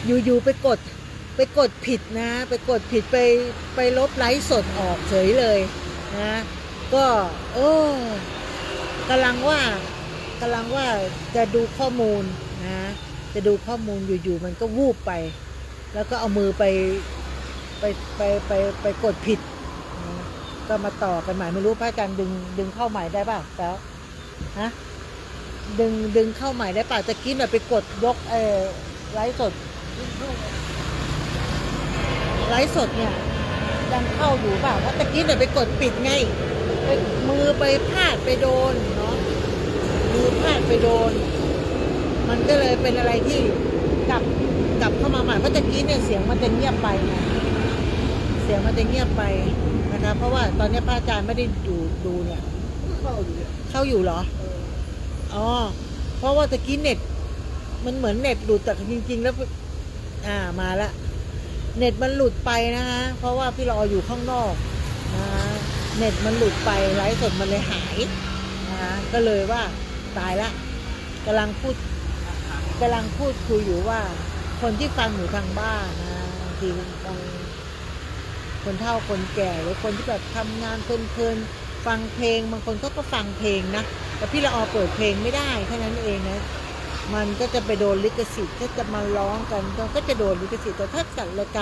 อยู่ไปกดผิดนะไปกดผิดไปลบไลฟ์สดออกเฉยเลยนะก็โอ้กำลังว่ากำลังว่าจะดูข้อมูลนะจะดูข้อมูลอยู่มันก็วูบไปแล้วก็เอามือไปไปกดผิดนะก็มาต่อกันใหม่ไม่รู้พระอาจารย์ดึงเข้าใหม่ได้ป่ะแล้วฮะดึงเข้าใหม่ได้ป่ะจะกินแบบไปกดยกไลฟ์สดเนี่ยยังเข้าอยู่เปล่าเพราะตะกี้เนี่ยไปกดปิดไงไปมือไปพลาดไปโดนเนาะมือพลาดไปโดนมันก็เลยเป็นอะไรที่กลับเข้ามาใหม่เพราะตะกี้เนี่ยเสียงมันจะเงียบไปไงเสียงมันจะเงียบไปนะคะเพราะว่าตอนนี้พระอาจารย์ไม่ได้ดูเนี่ยเข้าอยู่เหรออ๋อเพราะว่าตะกี้เน็ตมันเหมือนเน็ตหลุดแต่จริงๆแล้วมาละเน็ตมันหลุดไปนะคะเพราะว่าพี่รออยู่ข้างนอกนะเน็ตมันหลุดไปไลฟ์สดมันเลยหายนะคะก็เลยว่าตายละกำลังพูดคุยอยู่ว่าคนที่ฟังอยู่ทางบ้านนะบางทีคนเฒ่าคนแก่หรือคนที่แบบทำงานเพลินๆฟังเพลงบางคนก็ฟังเพลงนะแต่พี่ละออเปิดเพลงไม่ได้แค่นั้นเองนะมันก็จะไปโดนลิขสิทธิ์ถ้าจะมาร้องกันก็จะโดนลิขสิทธิ์แต่ถ้าจัดรายก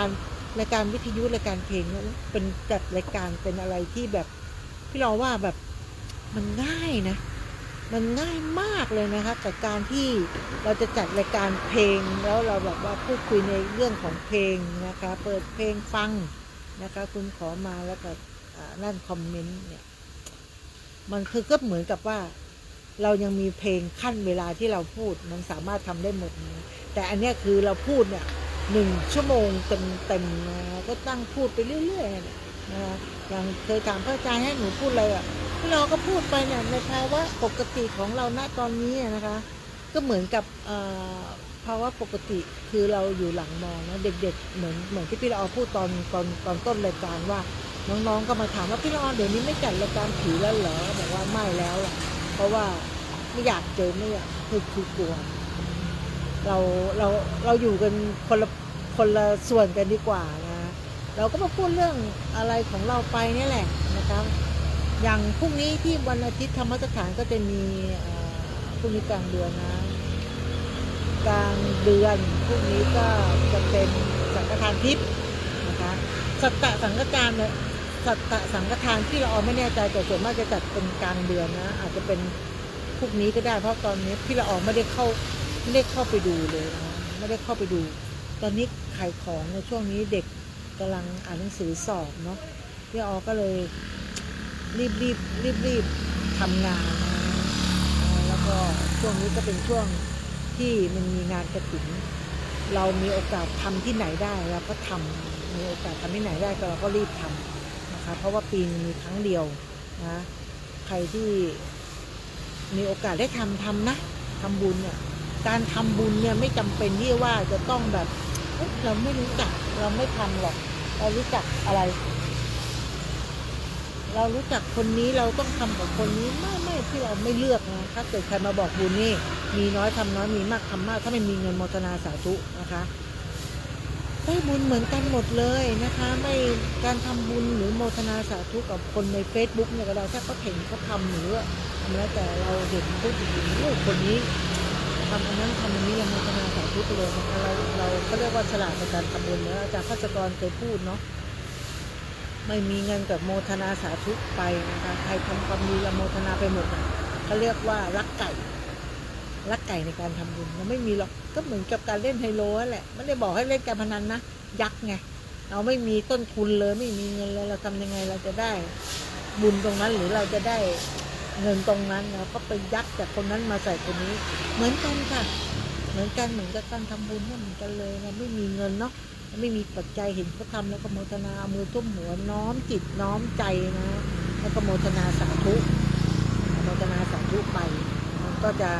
ารวิทยุรายการเพลงแล้วเป็นจัดรายการเป็นอะไรที่แบบพี่เราว่าแบบมันง่ายนะมันง่ายมากเลยนะคะกับการที่เราจะจัดรายการเพลงแล้วเราแบบว่าพูดคุยในเรื่องของเพลงนะคะเปิดเพลงฟังนะคะคุณขอมาแล้วก็นั่นคอมเมนต์เนี่ยมันคือก็เหมือนกับว่าเรายังมีเพลงขั้นเวลาที่เราพูดมันสามารถทำได้หมดแต่อันนี้คือเราพูดเนี่ย1 ชั่วโมงเต็มนะก็ตั้งพูดไปเรื่อยๆนะอย่างเคยถามพระอาจารย์ให้หนูพูดอะไรพี่เราก็พูดไปเนี่ยในภาวะปกติของเราณตอนนี้นะคะก็เหมือนกับภาวะปกติคือเราอยู่หลังมอนะเด็กๆเหมือนที่พี่เราพูดตอนต้นรายการว่าน้องๆก็มาถามว่าพี่เราเดี๋ยวนี้ไม่จัดรายการผีแล้วเหรอบอกว่าไม่แล้วล่ะเพราะว่าไม่อยากเจอไม่อยากคือกลัวเราอยู่กันคนละส่วนกันดีกว่านะเราก็มาพูดเรื่องอะไรของเราไปนี่แหละนะครับอย่างพรุ่งนี้ที่วันอาทิตย์ธรรมสถานก็จะมีพรุ่งนี้กลางเดือนนะกลางเดือนพรุ่งนี้ก็จะเป็นสังฆทานทิพย์นะคะสัตตสังฆทานเนี่ยสัตตสังฆทานที่เราไม่แน่ใจแต่ส่วนมากจะจัดเป็นกลางเดือนนะอาจจะเป็นพรุ่งนี้ก็ได้เพราะตอนนี้พี่ละออไม่ได้เข้าไปดูเลยนะไม่ได้เข้าไปดูตอนนี้ขายของในช่วงนี้เด็กกำลังอ่านหนังสือสอบเนาะพี่ละออก็เลยรีบทำงานนะแล้วก็ช่วงนี้ก็เป็นช่วงที่มันมีงานกฐินเรามีโอกาสทำที่ไหนได้เราก็ทำมีโอกาสทำที่ไหนได้ก็เราก็รีบทำนะคะเพราะว่าปีมีครั้งเดียวนะใครที่มีโอกาสได้ทำนะทำบุญเนี่ยการทำบุญเนี่ยไม่จำเป็นที่ว่าจะต้องแบบเราไม่รู้จักเราไม่ทำหรอกเรารู้จักอะไรเรารู้จักคนนี้เราต้องทำกับคนนี้ไม่ที่เราไม่เลือกนะถ้าเกิดใครมาบอกบุญนี่มีน้อยทำน้อยมีมากทำมากถ้าไม่มีเงินโมทนาสาธุนะคะได้บุญเหมือนกันหมดเลยนะคะไม่การทำบุญหรือโมทนาสาธุกับคนใน Facebook เนี่ยก็ได้ถ้าเขาเห็นเขาทำหรือทำแล้วแต่เราเห็นปุ๊บลูกคนนี้ทำอันนั้นทำอันนี้เราโมทนาสาธุไปเลยนะคะเราเขาเรียกว่าฉลาดในการทำบุญเนอะอาจารย์ภัสกรเคยพูดเนาะไม่มีเงินกับโมทนาสาธุไปนะคะใครทำความดีละโมทนาไปหมดนะเขาเรียกว่ารักไก่ในการทำบุญเราไม่มีหรอกก็เหมือนกับการเล่นไฮโลแหละไม่ได้บอกให้เล่นการพนันนะยักษ์ไงเราไม่มีต้นทุนเลยไม่มีเงินเลยเราทำยังไงเราจะได้บุญตรงนั้นหรือเราจะได้เงินตรงนั้นเราก็ไปยักษ์จากคนนั้นมาใส่คนนี้เหมือนกันค่ะเหมือนกับการทำบุญเหมือนกันเลยเราไม่มีเงินเนาะไม่มีปัจจัยเห็นเขาทำแล้วก็โมทนาเอามือทุ่มหัวน้อมจิตน้อมใจนะแล้วก็โมทนาสาธุไปมันก็จะ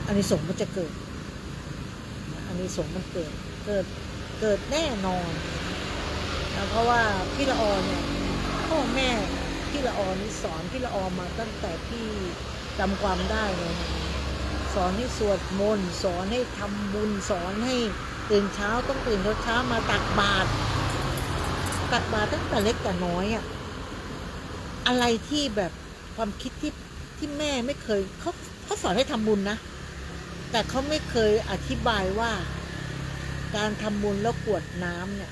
อานิสงส์มันจะเกิดอานิสงส์มันเกิดแน่นอนนะเพราะว่าพี่ละออเนี่ยพ่อแม่พี่ละออนี่สอนพี่ละออมาตั้งแต่พี่จำความได้เลยนะสอนให้สวดมนต์สอนให้ทำบุญสอนให้ ตื่นเช้าต้องตื่นเช้ามาตักบาตรตั้งแต่เล็กแต่น้อยอะอะไรที่แบบความคิดที่แม่ไม่เคยเขาสอนให้ทำบุญนะแต่เขาไม่เคยอธิบายว่าการทำบุญแล้วกรวดน้ำเนี่ย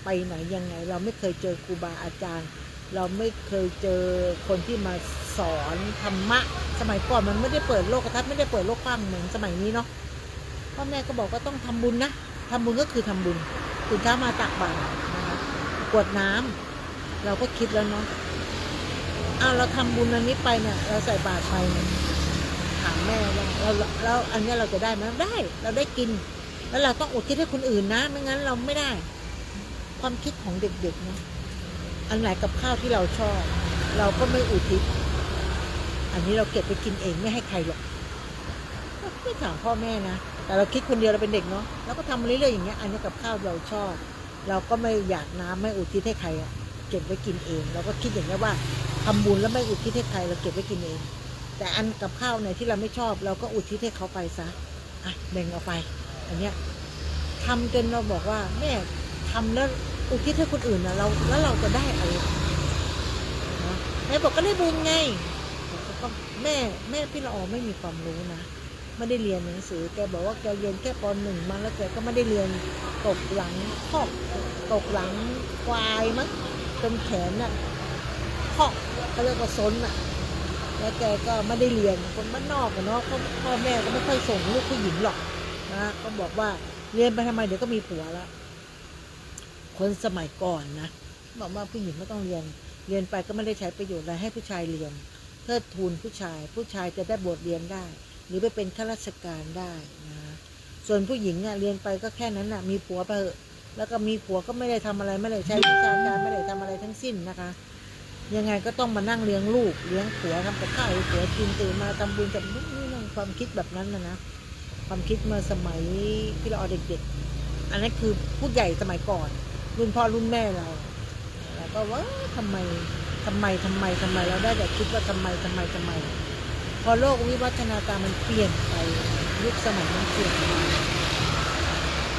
ไปไหนยังไงเราไม่เคยเจอครูบาอาจารย์เราไม่เคยเจอคนที่มาสอนธรรมะสมัยก่อนมันไม่ได้เปิดโลกทัศน์ไม่ได้เปิดโลกกว้างเหมือนสมัยนี้เนาะพ่อแม่ก็บอกว่าต้องทำบุญนะทำบุญก็คือทำบุญตื่นเช้ามาตักบาตรนะคะกรวดน้ำเราก็คิดแล้วเนาะเราทำบุญอันนี้ไปเนี่ยเราใส่บาตรไปถามแม่ว่าเราอันนี้เราจะได้ไหมได้เราได้กินแล้วเราต้องอุทิศให้คนอื่นนะไม่งั้นเราไม่ได้ความคิดของเด็กๆเนาะอันไหนกับข้าวที่เราชอบเราก็ไม่อุทิศอันนี้เราเก็บไปกินเองไม่ให้ใครหรอกไม่ถามพ่อแม่นะแต่เราคิดคนเดียวเราเป็นเด็กเนาะเราก็ทำเรื่อยๆอย่างเงี้ยอันนี้กับข้าวเราชอบเราก็ไม่อยากน้ำไม่อุทิศให้ใครอะเก็บไว้กินเองเราก็คิดอย่างนี้ว่าทำบุญแล้วไม่อุทิศให้ใครเราเก็บไว้กินเองแต่อันกับข้าวไหนที่เราไม่ชอบเราก็อุทิศให้เขาไปซะแบ่งเอาไปอันเนี้ยทำจนเราบอกว่าแม่ทำแล้วอุทิศให้คนอื่นนะแล้วเราจะได้อะไรนะแม่บอกก็ได้บุญไงก็แม่พี่ละออไม่มีความรู้นะไม่ได้เรียนหนังสือแกบอกว่าแกเรียนแค่ป.1 มาแล้วแกก็ไม่ได้เรียนตกหลังคอกตกหลังควายมั้งจนแขนน่ะคอกเขาเรียกว่าซนน่ะแล้วแกก็ไม่ได้เรียนคนบ้านนอกเนาะพ่อแม่ก็ไม่ค่อยส่งลูกผู้หญิงหรอกนะก็บอกว่าเรียนไปทำไมเดี๋ยวก็มีผัวแล้วคนสมัยก่อนนะบอกว่าผู้หญิงไม่ต้องเรียนไปก็ไม่ได้ใช้ประโยชน์อะไรให้ผู้ชายเรียนเทิดทูนผู้ชายจะได้บทเรียนได้หรือไปเป็นข้าราชการได้นะส่วนผู้หญิงเรียนไปก็แค่นั้นมีผัวไปเถอะแล้วก็มีผัวก็ไม่ได้ทำอะไรไม่ได้ใช้วิชาการไม่ได้ทำอะไรทั้งสิ้นนะคะยังไงก็ต้องมานั่งเลี้ยงลูกเลี้ยงผัวทำกับข้าวให้ผัวกินตื่นมาทำบุญกับนี่นั่นความคิดแบบนั้นนะความคิดเมื่อสมัยที่เราเด็กๆอันนั้นคือผู้ใหญ่สมัยก่อนรุ่นพ่อรุ่นแม่เราก็ว่าทำไมเราได้แต่คิดว่าทำไมพอโลกวิวัฒนาการมันเปลี่ยนไปยุคสมัยมันเปลี่ยนไป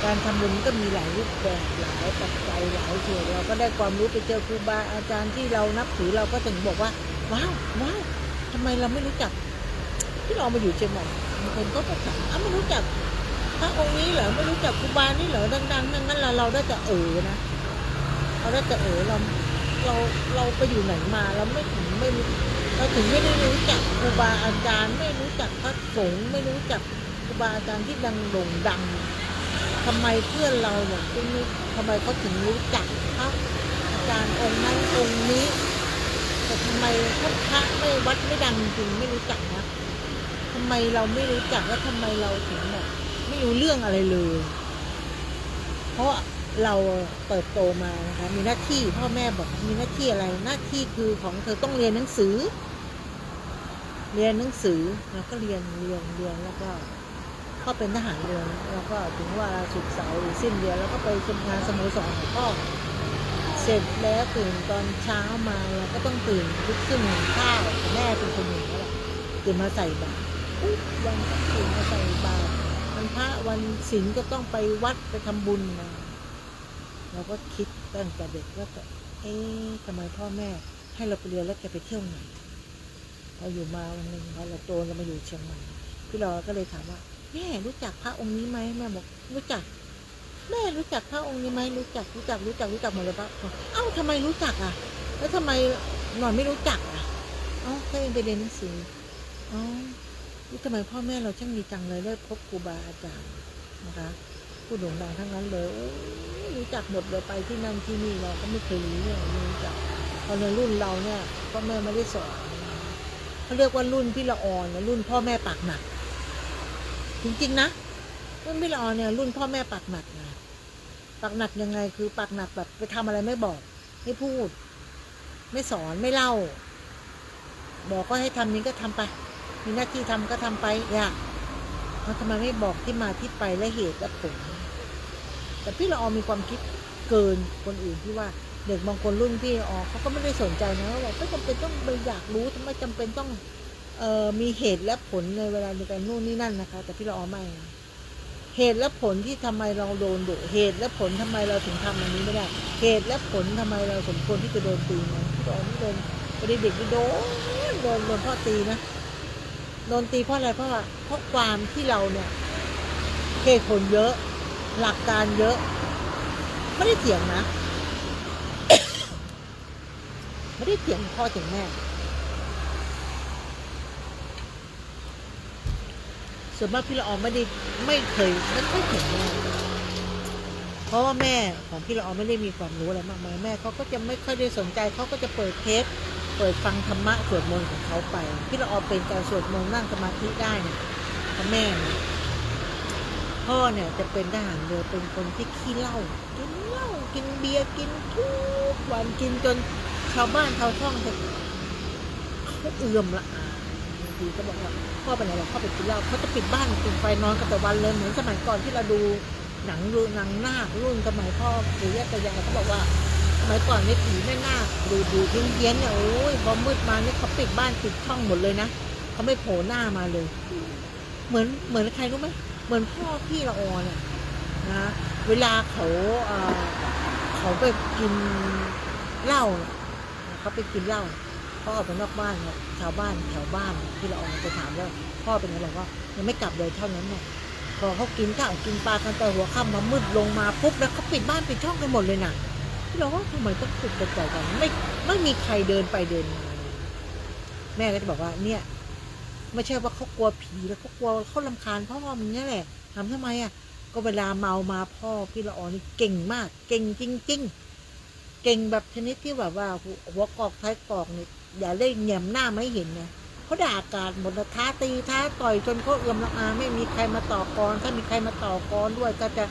การทำบุญก็มีหลายรูปแบบหลายปัจจัยหลายส่วนเราก็ได้ความรู้ไปเจอครูบาอาจารย์ที่เรานับถือเราก็ถึงบอกว่าว้าวทำไมเราไม่รู้จักที่เรามาอยู่เชียงใหม่บางคนก็ถามไม่รู้จักพระองค์นี้เหรอไม่รู้จักครูบานี่เหรอดังๆนั้นเราได้แต่นะเราได้แต่เราไปอยู่ไหนมาเราเราถึงไม่ได้รู้จักครูบาอาจารย์ไม่รู้จักพระสงฆ์ไม่รู้จักครูบาอาจารย์ที่โด่งดังทำไมเพื่อนเราเนี่ยทำไมเขาถึงรู้จักพระอาจารย์องค์นั้นองค์นี้แต่ทำไมพระไม่วัดไม่ดังจริงไม่รู้จักนะทำไมเราไม่รู้จักแล้วทำไมเราถึงแบบไม่รู้เรื่องอะไรเลยเพราะเราเติบโตมานะคะมีหน้าที่พ่อแม่บอกมีหน้าที่อะไรหน้าที่คือของเธอต้องเรียนหนังสือแล้วก็เรียนแล้วก็เข้าเป็นทหารเรือแล้วก็ถึงว่าสุดเสาร์หรือสิ้นเดือนแล้วก็ไปทำงานสโมสรของพ่อเสร็จแล้วตื่นตอนเช้ามาเราก็ต้องตื่นลุกขึ้นหุงข้าวแม่เป็นคนหนึ่งแล้วตื่นมาใส่บาตรวันก็ตื่นมาใส่บาตรวันพระวันศีลก็ต้องไปวัดไปทำบุญมาเราก็คิดตั้งแต่เด็กว่าทำไมพ่อแม่ให้เราไปเรียนแล้วแกไปเที่ยวไหนพออยู่มาวันหนึ่งพอเราโตเรามาอยู่เชียงใหม่พี่เราก็เลยถามว่าแม่รู้จักพระองค์นี้ไหมแม่บอกรู้จักแม่รู้จักพระองค์นี้ไหมรู้จักหมดเลยปะทำไมรู้จักแล้วทำไมหนอนไม่รู้จักก็ยังไปเรียนหนังสือทำไมพ่อแม่เราช่างมีจังเลยได้พบครูบาอาจารย์นะคะผู้โด่งดังทั้งนั้นเลยรู้จักหมดเลยไปที่นั่นที่นี่เราก็ไม่เคยรู้จักพอในรุ่นเราเนี่ยพ่อแม่ไม่ได้สอนเขาเรียกว่ารุ่นพี่ละออนรุ่นพ่อแม่ปากหนักจริงๆนะรุ่นพี่ละออนเนี่ยรุ่นพ่อแม่ปากหนักนะปากหนักยังไงคือปากหนักแบบไปทำอะไรไม่บอกไม่พูดไม่สอนไม่เล่าบอกก็ให้ทำนี้ก็ทำไปมีหน้าที่ทำก็ทำไปทำไมไม่บอกที่มาที่ไปและเหตุและผลแต่พี่ละออมีความคิดเกินคนอื่นที่ว่าเด็กบางคนรุ่นพี่ละออเขาก็ไม่ได้สนใจนะว่าไม่จำเป็นต้องไปอยากรู้ทำไมจำเป็นต้องมีเหตุและผลในเวลาในการนู่นนี่นั่นนะคะแต่พี่ละออไม่เห เหตุและผลที่ทำไมเราโดนดุเหตุและผลทำไมเราถึงทำอันนี้ไม่ได้เหตุและผลทำไมเราสมควรที่จะโดนตีไหมตอนนี้โดนประเด็กๆโดนพ่อตีนะโดนตีเพราะอะไรเพราะความที่เราเนี่ยเหตุผลเยอะหลักการเยอะไม่ได้เถียงนะ ไม่ได้เถียงพ่อเถียงแม่ส่วนมากพี่ละออไม่เคยเถียงแม่เพราะว่าแม่ของพี่ละออไม่ได้มีความรู้อะไรมากมายแม่เขาก็จะไม่ค่อยได้สนใจเขาก็จะเปิดเทปเปิดฟังธรรมะสวดมนต์ของเขาไปพี่ละออเป็นการสวดมนต์นั่งสมาธิได้เนี่ยเพราะแม่นะพ่อเนี่ยจะเป็นทหารเรือเป็นคนที่ขี้เหล้ากินเบียร์กินทุกวันกินจนชาวบ้านชาวช่องเขาเอื่อมละอาบางทีก็บอกว่าพ่อไปไหนหรอพ่อไปกินเหล้าเขาจะปิดบ้านปิดไฟนอนกันแต่วันเลยเหมือนสมัยก่อนที่เราดูหนังนาครุ่นสมัยพ่อหรือย่าตายายเขาบอกว่าสมัยก่อนนี่ผีแม่นาคดูเพี้ยนเนี่ยโอ้ยพอมืดมาเนี่ยเขาปิดบ้านปิดช่องหมดเลยนะเขาไม่โผล่หน้ามาเลยเหมือนใครรู้ไหมเหมือนพ่อพี่ละออเนี่ยนะเวลาเขาไปกินเหล้าเขาไปกินเหล้าเขาออกไปนอกบ้านเนี่ยชาวบ้านแถวบ้านที่เราออกไปถามว่าพ่อเป็นไงบอกว่ายังไม่กลับเลยเท่านั้นเนี่ยพอเขากินข้าวกินปลากันแต่หัวค่ำมามืดลงมาปุ๊บแล้วเขาปิดบ้านปิดช่องกันหมดเลยน่ะที่เราว่าทำไมต้องปิดกระจายกันไม่มีใครเดินไปเดินมาแม่ก็จะบอกว่าเนี่ยไม่ใช่ว่าเขากลัวผีแล้วเขากลัวเขารำคาญพ่อมึงนี่แหละทำไมอ่ะก็เวลาเมามาพ่อพี่ละออนี่เก่งมากเก่งจริงๆเก่งแบบชนิดที่แบบว่าหัวกอกท้ายกอกนี่อย่าเล่นแหย่มหน้าไม่เห็นนะเขาด่าอากาศหมดท้าตีท้าต่อยจนเขาเอื้อมละอาไม่มีใครมาต่อกรถ้ามีใครมาต่อกรด้วยก็จะ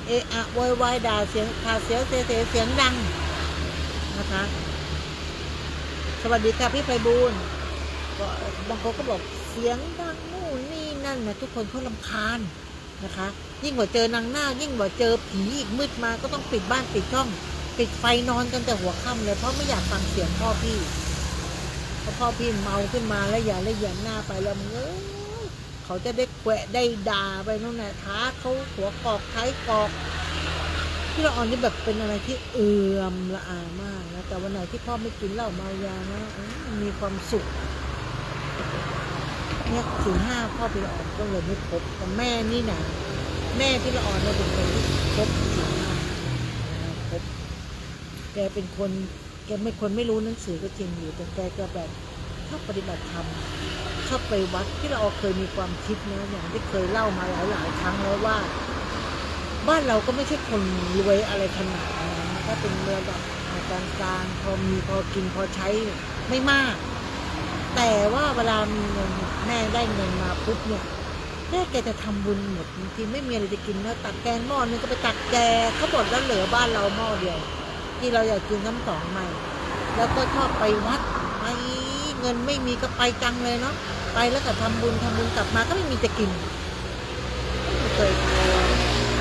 เอะอะโวยวายด่าเสียงเสียงดังนะคะสวัสดีค่ะพี่ไพบูลย์ก็บางคนก็บอกเสียงดังนู่นนี่นั่นนะทุกคนเขารำคาญนะคะยิ่งกว่าเจอนางนาคยิ่งกว่าเจอผีอีกมืดมาก็ต้องปิดบ้านปิดช่องปิดไฟนอนกันแต่หัวค่ำเลยเพราะไม่อยากฟังเสียงพ่อพี่เพราะพ่อพี่เมาขึ้นมาแล้วอย่าเลยแย้มหน้าไปแล้วมึงเขาจะได้แขวะได้ด่าไปนู่นน่ะท้าเขาหัวกอกท้ายกอกที่เราอ่อนนี่แบบเป็นอะไรที่เอื่อมละอามากนะแต่วันไหนที่พ่อไม่กินเหล้าเมายานะมีความสุขเนี่ยศีลห้าพ่อพี่ละอ่อนก็เลยไม่ครบแต่แม่นี่นะแม่พี่ละอ่อนเนี่ยเป็นคนที่ครบศีลห้าครบแกเป็นคนแกไม่รู้หนังสือก็จริงอยู่แต่แกจะแบบชอบปฏิบัติธรรมชอบไปวัดที่เราเคยมีความคิดนะอย่างที่เคยเล่ามาหลายครั้งแล้วว่าบ้านเราก็ไม่ใช่คนรวยอะไรขนาดนั้นถ้าเป็นเมืองแบบกลางๆพอมีพอกินพอใช้ไม่มากแต่ว่าเวลามีเงินแม่ได้เงินมาปุ๊บเนี่ยแม่แกจะทำบุญหมดบางทีไม่มีอะไรจะกินแล้วตักแกงหม้อนึงก็ไปตักแกเขาหมดแล้วเหลือบ้านเราหม้อเดียวที่เราอยากกินน้ำสองใหม่แล้วก็ชอบไปวัดไปเงินไม่มีก็ไปจังเลยเนาะไปแล้วก็ทำบุญกลับมาก็ไม่มีจะกินไม่เคย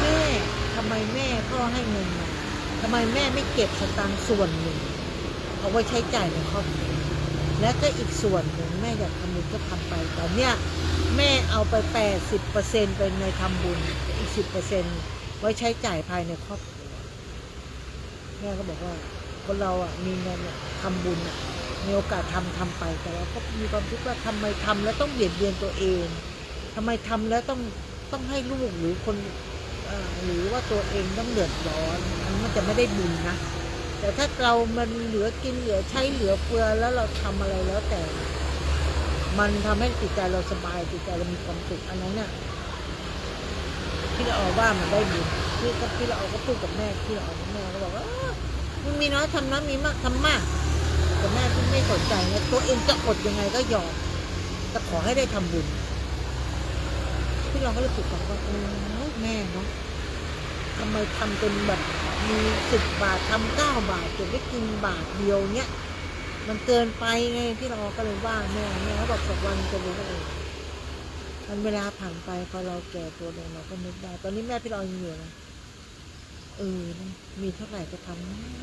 แม่ทำไมแม่พ่อให้เงินมาทำไมแม่ไม่เก็บสตางค์ส่วนหนึ่งเอาไว้ใช้จ่ายในครอบครัวและก็อีกส่วนหนึ่งแม่อยากทำบุญก็ทำไปแต่เนี่ยแม่เอาไป80%ไปในทำบุญอีก10%ไว้ใช้จ่ายภายในครอบครัวแม่ก็บอกว่าคนเราอ่ะมีเงินอ่ะทำบุญอ่ะมีโอกาสทำไปแต่เราก็มีความคิดว่าทำไมทำแล้วต้องเบียดเบียนตัวเองทำไมทำแล้วต้องให้ลูกหรือคนหรือว่าตัวเองต้องเดือดร้อนมันจะไม่ได้บุญนะแต่ถ้าเรามันเหลือกินเหลือใช้เหลือเฟือแล้วเราทำอะไรแล้วแต่มันทำให้จิตใจเราสบายจิตใจเรามีความสุขอันนั้นเนี่ยพี่ละออว่ามันได้บุญพี่ละออก็พูดกับแม่พี่ละออแม่ก็บอกว่ามันมีน้อยทำน้อยมีมากทำมากแต่แม่ไม่สนใจนะตัวเองจะอดยังไงก็ยอมแต่ขอให้ได้ทำบุญพี่เราก็เลยฝึกบอกว่าแม่เนาะทำไมทำเป็นแบบมี10 บาททำ9 บาทจะได้กินบาทเดียวเนี้ยมันเกินไปไงพี่เราก็เลยว่าแม่เขาบอกสักวันจะรู้เองมันเวลาผ่านไปพอเราแก่ตัวลงเราก็นึกได้ตอนนี้แม่พี่เราอยู่นะมีเท่าไหร่ก็ท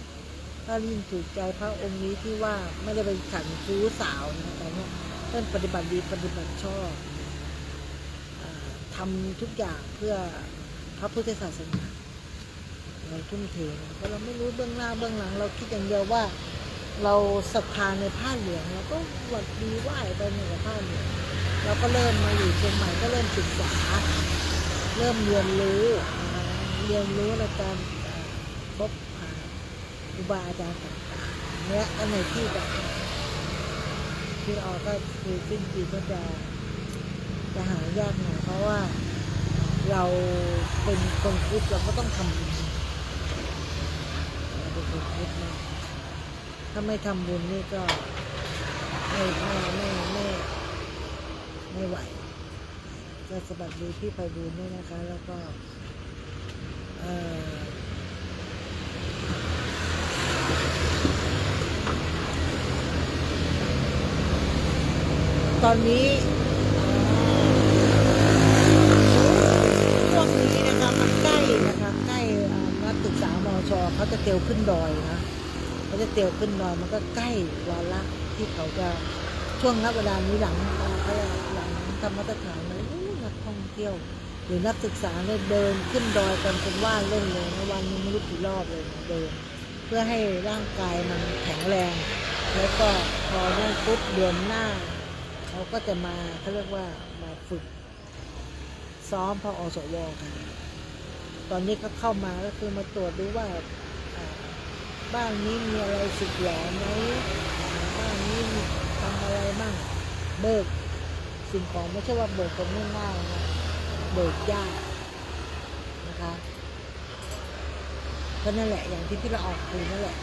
ำถ้ายิ่งถูกใจพระองค์นี้ที่ว่าไม่ได้ไปฉันชู้สาวนะแต่เนี่ยท่านปฏิบัติดีปฏิบัติชอบทำทุกอย่างเพื่อ พระพุทธศาสนาเราทุ่มเทนะเพราะเราไม่รู้เบื้องหน้าเบื้องหลังเราคิดอย่างเดียวว่าเราศรัทธาในผ้าเหลืองเราก็หวัดดีไหว้ไปในผ้าเหลืองเราก็เริ่มมาอยู่เชียงใหม่ก็เริ่มศึกษาเริ่มเรียนรู้ในการพบครูบาอาจารย์ต่างๆเนี้ยก็ในที่แบบที่เราก็คือสิ้นปีก็จะหายากหน่อยเพราะว่าเราเป็นคนพุทธเราก็ต้องทำบุญเราเป็นคนพุทธนะถ้าไม่ทำบุญนี่ก็ไม่ไหวจะสวัสดีพี่ไพบูลย์ด้วยนะคะแล้วก็ตอนนี้ช่วงนี้นะคะมันใกล้นะคะใกล้นักศึกษามช.เขาจะเตรียมขึ้นดอยนะเขาจะเตรียมขึ้นดอยมันก็ใกล้วาระที่เขาจะช่วงนับเวลานี้หลังธรรมสถานเลยนักท่องเที่ยวหรือนักศึกษาเนี่ยเดินขึ้นดอยกันเป็นว่านเล่นเลยนะวันนึงไม่รู้กี่รอบเลยนะเดินเพื่อให้ร่างกายมันแข็งแรงแล้วก็พอได้ปุ๊บเดือนหน้าเขาก็จะมาเขาเรียกว่ามาฝึกซ้อมพอสวกันตอนนี้ก็เข้ามาก็คือมาตรวจดูว่าบ้านนี้มีอะไรสึกหรอไหมบ้านนี้ทำอะไรบ้างเบิกสิ่งของไม่ใช่ว่าเบิกคนง่ายๆนะเบิกยากนะคะก็นั่นแหละอย่างที่เราออกคุยนั่นแหละ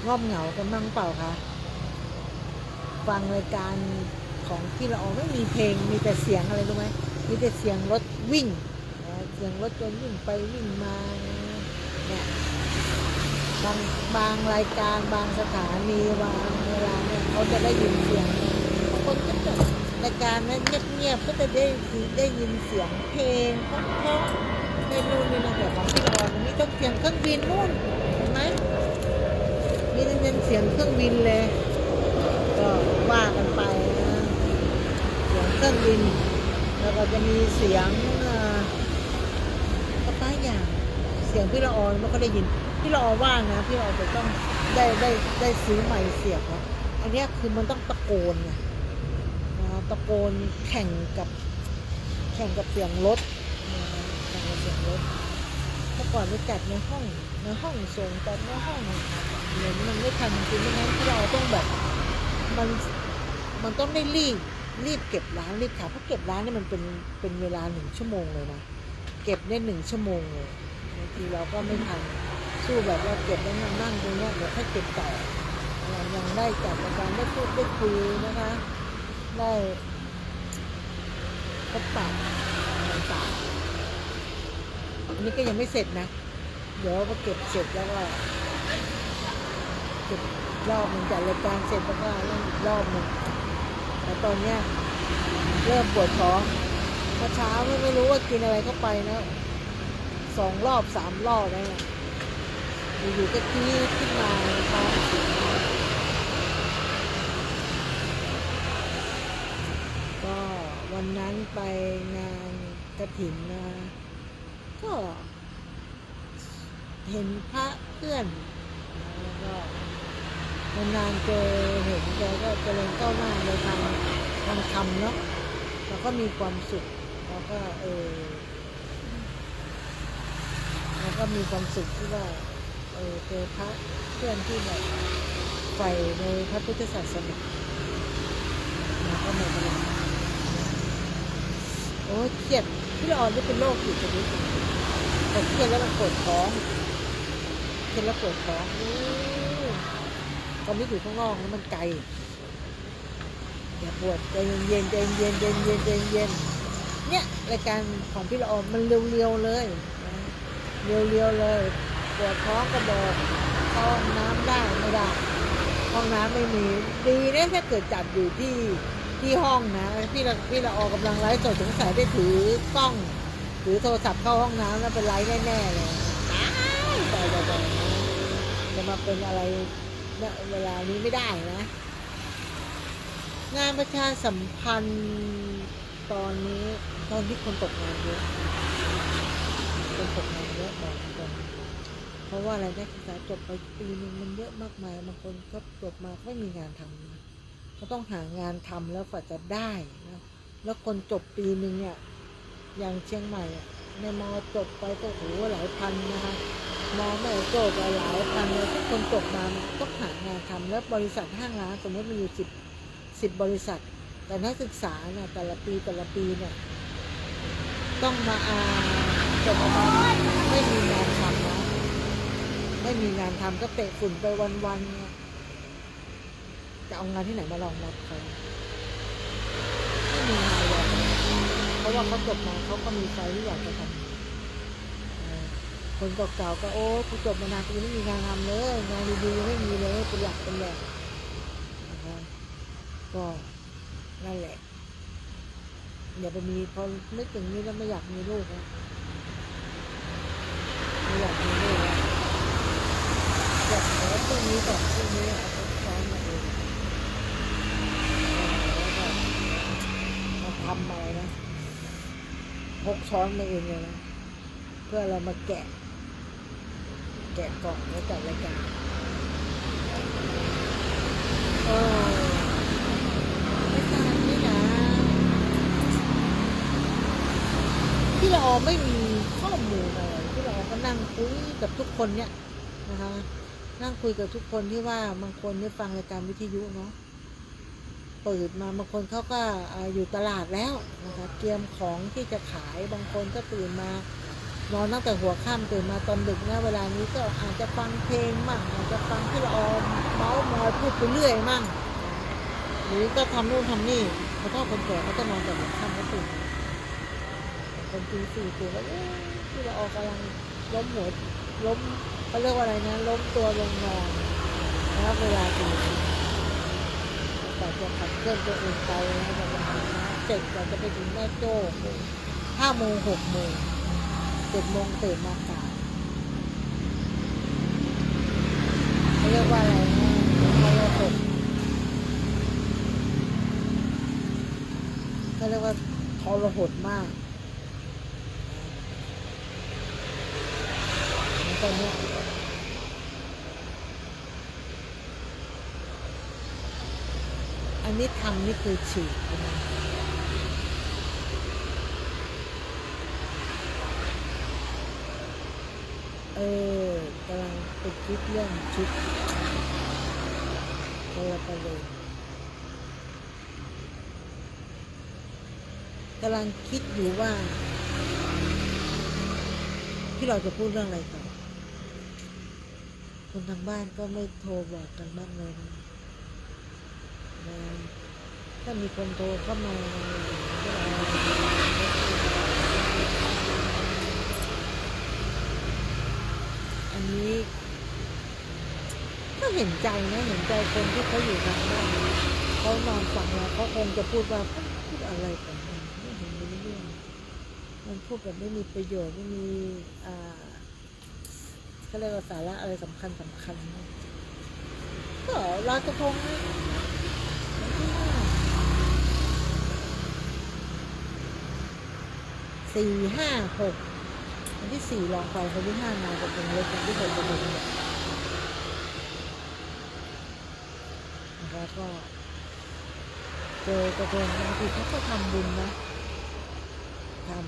งอบเหงากันบ้างเปล่าคะฟังรายการของที่เราออกไม่มีเพลงมีแต่เสียงอะไรรู้ไหมมีแต่เสียงรถวิ่งเสียงรถยนต์วิ่งไปวิ่งมาเนี่ยบางรายการบางสถานีบางเวลาเนี่ยเขาจะได้ยินเสียงบางคนก็จะรายการนั้นเงียบๆก็จะได้ยินเสียงเพลงเพราะในนู่นนี่นะแต่ของพี่รอนมีต้องเสียงเครื่องบินนู่นเห็นไหมมีแต่เสียงเครื่องบินเลยก็ว่ากันไปนะเสียงเครื่องบินแล้วก็จะมีเสียงก็ป้าอย่างเสียงพี่ละออนไม่ก็ได้ยินพี่ละออว่างนะพี่ละออจะต้องได้ซื้อใหม่เสียบนะอันนี้คือมันต้องตะโกนไงตะโกนแข่งกับเสียงรถแข่งกับเสียงรถเมื่อก่อนไปจัดในห้องส่งจัดในห้องเหมือนมันไม่ทันจริงไม่งั้นพี่ละออต้องแบบมันต้องได้รีบเก็บร้านรีบขายเพราะเก็บร้านนี่มันเป็นเวลา1 ชั่วโมงเลยนะเก็บได้1 ชั่วโมงเลยบางทีเราก็ไม่ทันสู้แบบว่าเก็บแล้วนั่งตรงนี้เดี๋ยวให้เก็บต่อเรายังได้จัดการได้พูดได้คุยนะคะได้พบปะต่างๆอันนี้ก็ยังไม่เสร็จนะเดี๋ยวพอเก็บเสร็จแล้วก็เก็บรอบมันจัดรายการเสร็จแล้วก็เล่นอีกรอบนึงแต่ตอนเนี้ยเริ่มปวดท้องเมื่อเช้าไม่รู้ว่ากินอะไรเข้าไปนะ2 รอบ 3 รอบแล้วเนี่ยอยู่ๆก็กี้ขึ้นมาท้องเสียก็วันนั้นไปงานกฐินนะก็เห็นพระเพื่อนแล้วก็นานๆเจอเห็นแกก็เจริญก้าวหน้าในทางธรรมเนาะแล้วก็มีความสุขแล้วก็แล้วก็มีความสุขที่ว่าเจอพระเพื่อนที่แบบใฝ่ในพระพุทธศาสนาแล้วก็มาบริจาคโอ้เครียดพี่ละออนได้เป็นโรคอยู่ชนิดแต่เครียดแล้วมันปวดท้องเครียดแล้วปวดท้องตอนนี้อยู่ข้างนอกแล้วมันไกลอย่าปวดใจเย็นเนี่ยรายการของพี่ละออนมันเรียวๆเลยเลยปวดท้องก็บอกเข้าห้องน้ำได้ไม่ได้ห้องน้ำไม่มีดีนะถ้าเกิดจัดอยู่ที่ห้องนะพี่ละออกกำลังไลฟ์สดสงสัยได้ถือกล้องถือโทรศัพท์เข้าห้องน้ำแล้วเป็นไลฟ์แน่ๆเลยตายจะมาเป็นอะไรเวลานี้ไม่ได้นะ งานประชาสัมพันธ์ตอนนี้ตอนที่คนตกงานเยอะคนตกงานเยอะบอกตรงเพราะว่าอะไรนักศึกษาจบไปปีนึงมันเยอะมากมายบางคนก็จบมาไม่มีงานทำนะก็ต้องหางานทำแล้วกว่าจะได้นะแล้วคนจบปีนึงเนี่ยอย่างเชียงใหม่ในมอจบไปก็โหหลายพันนะคะมอไม่จบหลายพันเลยทุกคนจบมาต้องหางานทำแล้วบริษัทห้างร้านสมมติมีอยู่สิบบริษัทแต่นักศึกษาเนี่ยแต่ละปีเนี่ยต้องมาจบออกมาไม่มีงานทำนะไม่มีงานทำก็เตะฝุ่นไปวันๆเนี่ยจะเอางานที่ไหนมารองรับเขาไม่มีงานเลยเพราะว่าเขาจบมาเขาก็มีไฟที่อยากจะทำคนเก่าๆก็โอ้กูจบมานานกูไม่มีงานทำเลยงานดีๆไม่มีเลยเป็นหลักเป็นแหล่งนะคะก็นั่นแหละอย่าไปมีพอนึกถึงนี้แล้วไม่อยากมีลูกนะไม่อยากมีลูกแล้วอยากขอพวกนี้กับพวกนี้เอาไปซ้อนมาเองมาทำอะไรนะพกช้อนมาเองเลยนะเพื่อเรามาแกะกล่องแล้วจัดรายการไม่ทราบนี่นะที่เราไม่มีข้อมูลอะไรที่เราก็นั่งคุยกับทุกคนเนี่ยนะคะนั่งคุยกับทุกคนที่ว่าบางคนได้ฟังรายการวิทยุเนาะเปิดมาบางคนเขาก็อยู่ตลาดแล้วนะคะเตรียมของที่จะขายบางคนก็ตื่นมานอนตั้งแต่หัวค่ำตื่นมาตอนดึกนะเวลานี้ก็อาจจะฟังเพลงมั่งอาจจะฟังที่เราเมาส์มอยพูดไปเรื่อยมั่งหรือก็ทำนู่นทำนี่เพราะคนแก่เขาจะนอนแต่หัวค่ำเขาตื่นคนตีสี่ตื่นแล้วที่เรากำลังล้มหัวล้มเขาเรียกว่าอะไรนะล้มตัวลงนอนนะครับเวลาตื่นแต่จะขับเคลื่อนตัวเองไปนะแต่จะอาบน้ำเสร็จก่อนจะไปถึงแม่โจ้5 โมง 6 โมง 7 โมงตื่นมากาเขาเรียกว่าอะไรนะเขาเรียกว่าทรหดมากตอนนี้อันนี้ทำนี่คือฉีดนะกำลังไปคิดเรื่องชุดคนละประเด็นกำลังคิดอยู่ว่าที่เราจะพูดเรื่องอะไรต่อคนทางบ้านก็ไม่โทรบอกกันบ้างเลยนะถ้ามีคนโทรเข้ามาอันนี้ก็เห็นใจนะเห็นใจคนที่เขาอยู่ทางบ้านเขานอนฟังแล้วเขาคงจะพูดว่าพูดอะไรกันไม่เห็นไม่รู้เรื่องมันพูดแบบไม่มีประโยชน์ไม่มีเขาเรียกว่าสาระอะไรสำคัญนะก็ลอยกระทง4 5 6วันที่ 4ลองไปวันที่ 5มาจะเป็นเล็กวันที่ 6จะเป็นนะคะก็เจอกระทงบางทีเขาก็ทำบุญนะทำ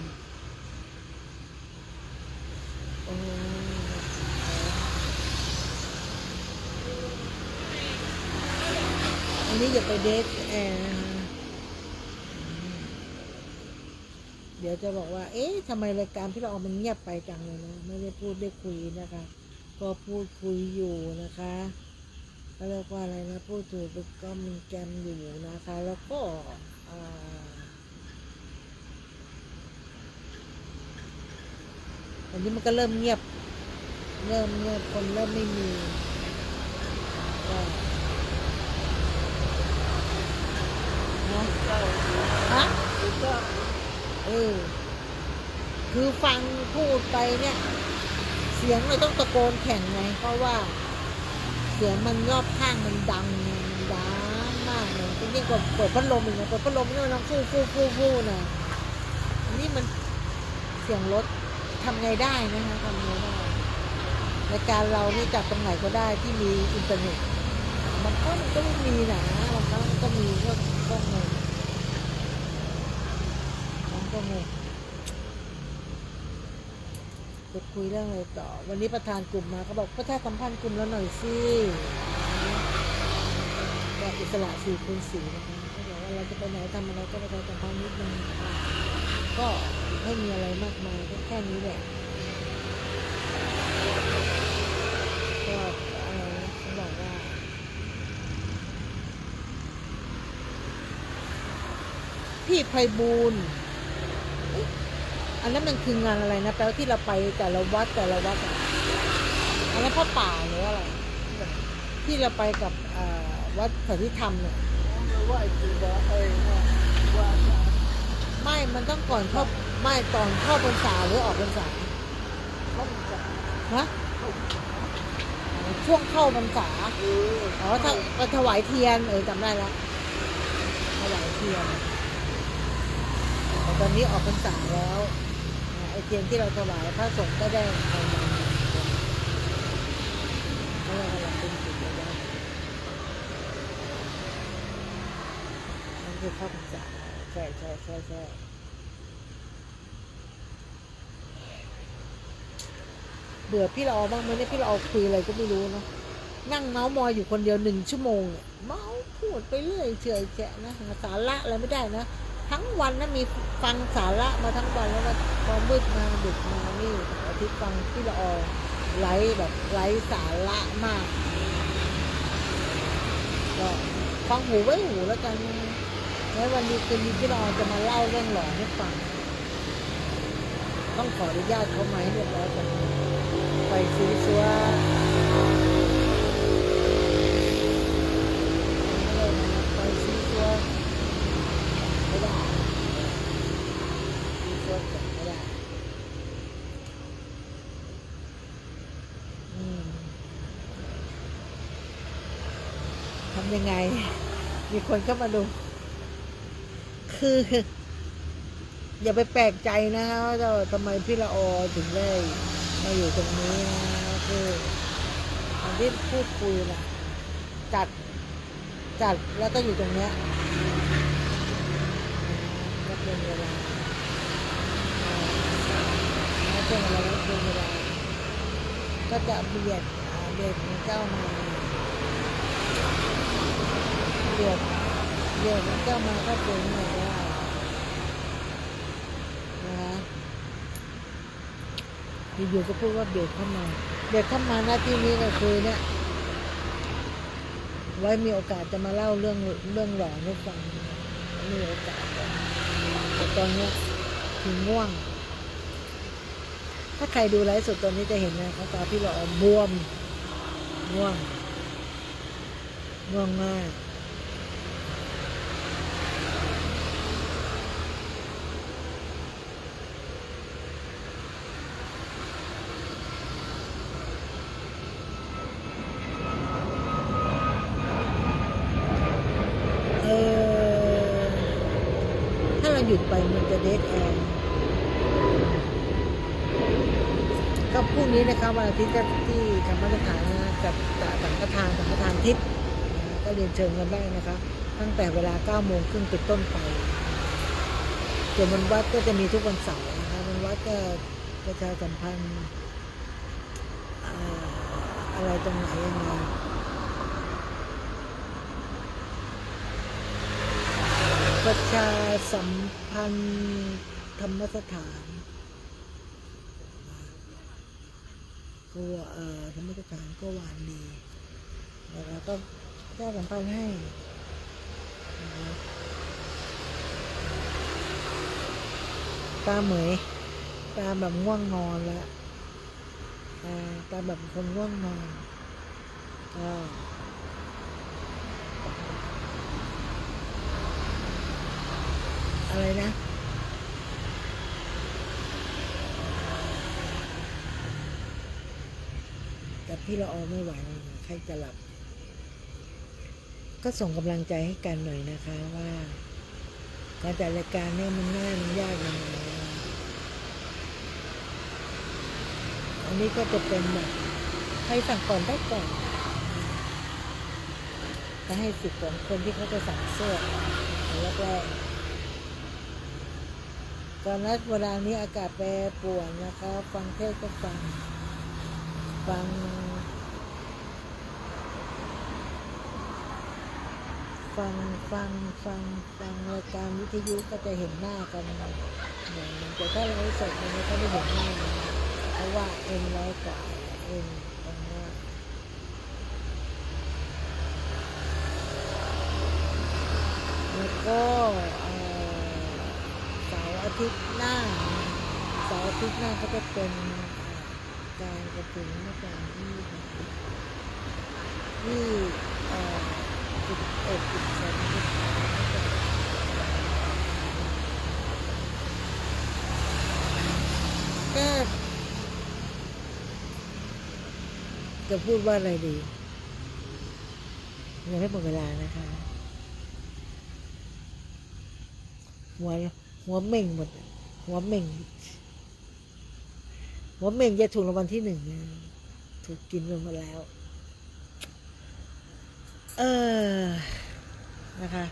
อันนี้อย่าไปเดทแอร์นะคะเดี๋ยวจะบอกว่าเอ๊ะทำไมรายการที่เราเอามันเงียบไปจังเลยนะไม่ได้พูดได้คุยนะคะก็พูดคุยอยู่นะคะก็เรียกว่าอะไรนะพูดถูกก็มีแกมอยู่นะคะแล้วก็อันนี้มันก็เริ่มเงียบคนเริ่มไม่มีก็นะฮะคือฟังพูดไปเนี่ยเสียงเราต้องตะโกนแข่งไงเพราะว่าเสียงมันรอบข้างมันดังมาก นะยิ่งกว่าเปิดพัดลมอีกนะเปิดพัดลมนี่มันต้องฟู่นะอันนี้มันเสียงรถทำไงได้นะคะทำไงได้ในการเรานี่จับตรงไหนก็ได้ที่มีอินเทอร์เน็ตบางครั้งมันก็ไม่มีนะบางครั้งมันก็มีก็งงมันก็งงจะคุยเรื่องอะไรต่อวันนี้ประธานกลุ่มมาเขาบอกประชาสัมพันธ์กลุ่มแล้วหน่อยสิแบบอิสระ4x4นะคะเขาบอกว่าเราจะไปไหนทำอะไรก็ประชาสัมพันธ์นิดนึงก็ไม่มีอะไรมากมายก็แค่นี้แหละก็อะไรเขาบอกว่าพี่ไพบูลย์อันนั้นมันคืองานอะไรนะแปลว่าที่เราไปแต่ละวัดอันนั้นพ่อป่าหรืออะไรที่เราไปกับวัดสันติธรรมเนี่ยไม่มันต้องก่อนเข้าไม่ตอนเข้าพรรษาหรือออกพรรษาฮะช่วงเข้าพรรษาอ๋อถ้าถวายเทียนจำได้แล้วถวายเทียนตอนนี้ออกพรรษาแล้วไอเทียนที่เราถวายพระสงฆ์ก็ได้เอามาก็เลยเราเป็นจุดเดียวกันนั่นคือเข้าพรรษาใช่เบื่อพี่เราบ้างไหมเนี่ยพี่เราคุยอะไรก็ไม่รู้เนาะนั่งเมาส์มอยอยู่คนเดียว1 ชั่วโมงเนี่ยเมาส์พูดไปเรื่อยเฉยแฉะนะหาสาระอะไรไม่ได้นะทั้งวันนะมีฟังสาระมาทั้งวันแล้วก็พอมืดมาดึกมานี่อาทิตย์ฟังพี่ละออไลฟ์แบบไลฟ์สาระมากก็ฟังหูไว้หูแล้วกันแล้ววันนี้คืนนี้พี่ละออจะมาเล่าเรื่องหลอนให้ฟังต้องขออนุญาตเขาไหมเรียบร้อยกันไปซื้อซัวไปซื้อซัวไม่ได้ซื้อซัวไม่ได้ทำยังไงมีคนเข้ามาดูคืออย่าไปแปลกใจนะว่าทำไมพี่ละออถึงได้มาอยู่ตรงนี้นะคือตอนที่พูดคุยนะจัดแล้วก็อยู่ตรงเนี้ยก็เป็นเวลาก็เป็นอะไรก็เป็นเวลาก็จะเบียดเจ้ามาเบียดเจ้ามาก็เป็นเหมือนว่าอยู่ๆก็พูดว่าเบียดเข้ามาหน้าที่นี้ก็คือเนี่ยไว้มีโอกาสจะมาเล่าเรื่องหลอนให้ฟังมีโอกาสแต่ตอนนี้ถึงง่วงถ้าใครดูไลฟ์สดตอนนี้จะเห็นนะเขาตาพี่หล่อบวมง่วงมากถ้าเราหยุดไปมันจะเดทแอร์ก็พรุ่งนี้นะคะวันอาทิตย์ที่ธรรมสถานนะกับสังฆทานทิศก็เรียนเชิญกันได้นะคะตั้งแต่เวลา 9:30 น.เป็นต้นไปส่วนวันวัดก็จะมีทุกวันเสาร์นะคะวันวัดก็ประชาสัมพันธ์อะไรตรงไหนยังไงประชาสัมพันธ์ธรรมสถานก็ธรรมสถานก็หวานดีแล้วก็ประชาสัมพันธ์ให้ตาเหมยตาแบบง่วงนอนแล้วตาแบบคนง่วงนอนอะไรนะแต่พี่ละออไม่ไหวเลยใครจะหลับ ก็ส่งกำลังใจให้กันหน่อยนะคะว่าการจัดรายการเนี่ยมันง่ายมันยากยังไงอันนี้ก็จะเป็นแบบใครสั่งก่อนได้ก่อนจะให้สิทธิ์ของคนที่เขาจะสั่งเสื้อแล้วก็ตอนนั้นเวลานี้อากาศแปรปรวนนะคะฟังเทศก็ฟังฟังฟังรายการวิทยุก็จะเห็นหน้ากันแต่ถ้าเราสดมันก็ไม่เห็นหน้าเพราะว่าเอ็นร้อยกว่าเอ็นตรงนี้แล้วก็เสาร์อาทิตย์หน้าก็จะเป็นการกระถิ่นเมื่อการที่ก็จะพูดว่าอะไรดียังไม่หมดเวลานะคะหัวเม่งหมดหัวเม่งจะถูกรางวัลที่ 1ถูกกินไปหมดแล้วนะคะ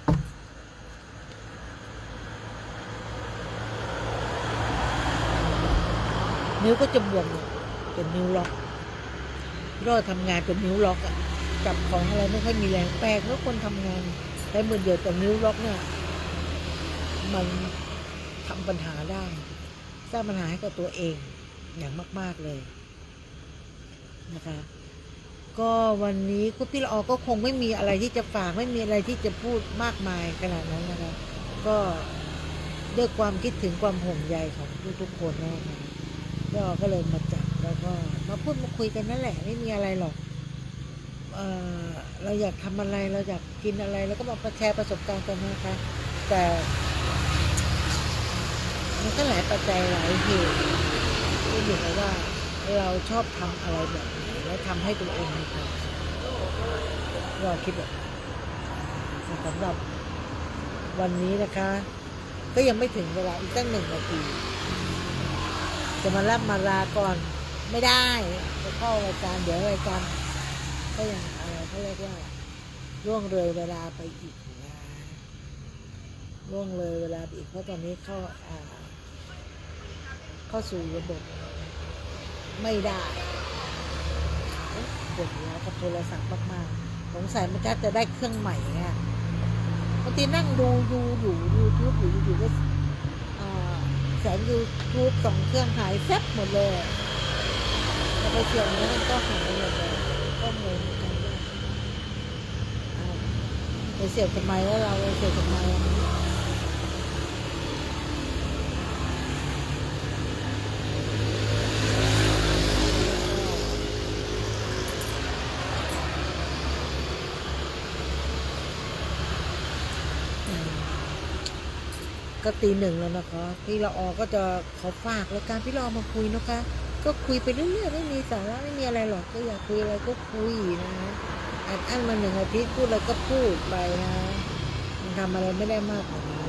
นิ้วก็จะบวมเป็นนิ้วล็อกรอดทำงานเป็นนิ้วล็อกจับของอะไรไม่ค่อยมีแรงแปลกเมื่อคนทำงานใช้มือเดียวแต่นิ้วล็อกเนี่ยมันทำปัญหาได้สร้างปัญหาให้กับตัวเองอย่างมากๆเลยนะคะก็วันนี้คุณพี่ละออก็คงไม่มีอะไรที่จะฝากไม่มีอะไรที่จะพูดมากมายขนาดนั้นนะคะก็ด้วยความคิดถึงความห่วงใยของทุกๆคนนะคะก็เลยมาจัดแล้วก็มาพูดมาคุยกันนั่นแหละไม่มีอะไรหรอกเราอยากทำอะไรเราอยากกินอะไรแล้วก็มาแชร์ประสบการณ์กันนะคะแต่มันก็หลายปัจจัยหลายเหตุที่อยู่กับว่าเราชอบทำอะไรแบบไหนแล้วทำให้ตัวเองมีความสุขเราคิดแบบสำหรับวันนี้นะคะก็ยังไม่ถึงเวลาอีกตั้ง1 นาทีจะมารับมาลาก่อนไม่ได้จะเข้ารายการเดี๋ยวรายการก็ยังอะไรเขาเรียกว่าล่วงเลยเวลาไปอีกนะล่วงเลยเวลาไปอีกเพราะตอนนี้เข้าสู่ระบบไม่ได้ปวดหัวกับโทรศัพท์มากๆสงสัยมันจะได้เครื่องใหม่ไงบางทีนั่งดูอยู่ YouTube อยู่ก็แสง YouTube 2 เครื่องหายแซ่บหมดเลยแล้วไปเสียงนี้มันก็หายหมดเลยก็งงกันว่าไปเสียบทำไมแล้วเราเสียบทำไมก็ตี 1แล้วนะคะพี่ละออก็จะขอฝากรายการพี่ละออมาคุยนะคะก็คุยไปเรื่อยๆไม่มีสาระไม่มีอะไรหรอกก็อยากคุยอะไรก็คุยนะอั้นมา1 อาทิตย์พูดอะไรก็พูดไปนะมันทำอะไรไม่ได้มากกว่านี้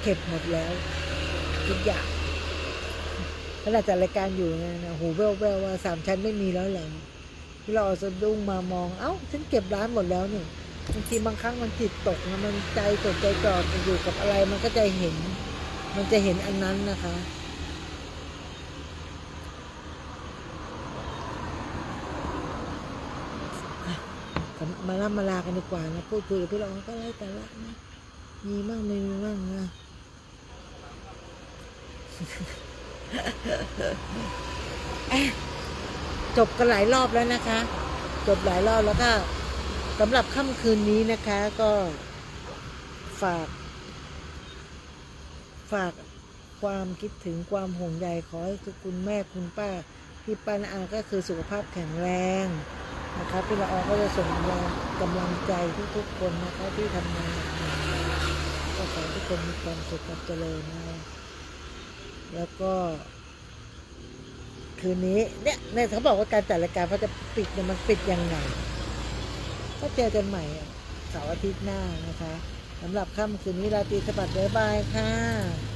เก็บหมดแล้วทุกอย่างขณะจัดรายการอยู่นะหูแว่วๆว่า3 ชั้นไม่มีแล้วเหรอที่เราสะดุ้งมามองเอ้าฉันเก็บร้านหมดแล้วเนี่ยบางทีบางครั้งมันจิตตกนะมันใจจดใจจ่ออยู่กับอะไรมันก็จะเห็นอันนั้นนะคะมาล่ำมาลากันดีกว่านะพูดคุยกับพี่รองก็ไล่แต่ละนะมีมั่งไม่มีมั่งนะจบกันหลายรอบแล้วนะคะจบหลายรอบแล้วก็สำหรับค่ำคืนนี้นะคะก็ฝากความคิดถึงความห่วงใยขอให้คุณแม่คุณป้าพี่ป้าน้าอาก็คือสุขภาพแข็งแรงนะคะพี่ละออก็จะส่งกำลังใจทุกๆคนนะคะที่ทำงานหนักก็ขอให้ทุกคนมีความสุขความเจริญนะ แล้วก็คืนนี้เนี่ยเขาบอกว่าการจัดรายการเขาจะปิดเนี่ยมันปิดยังไงก็เจอกันใหม่เสาร์อาทิตย์หน้านะคะสำหรับค่ำคืนนี้ราตรีสวัสดิ์บ๊ายบายค่ะ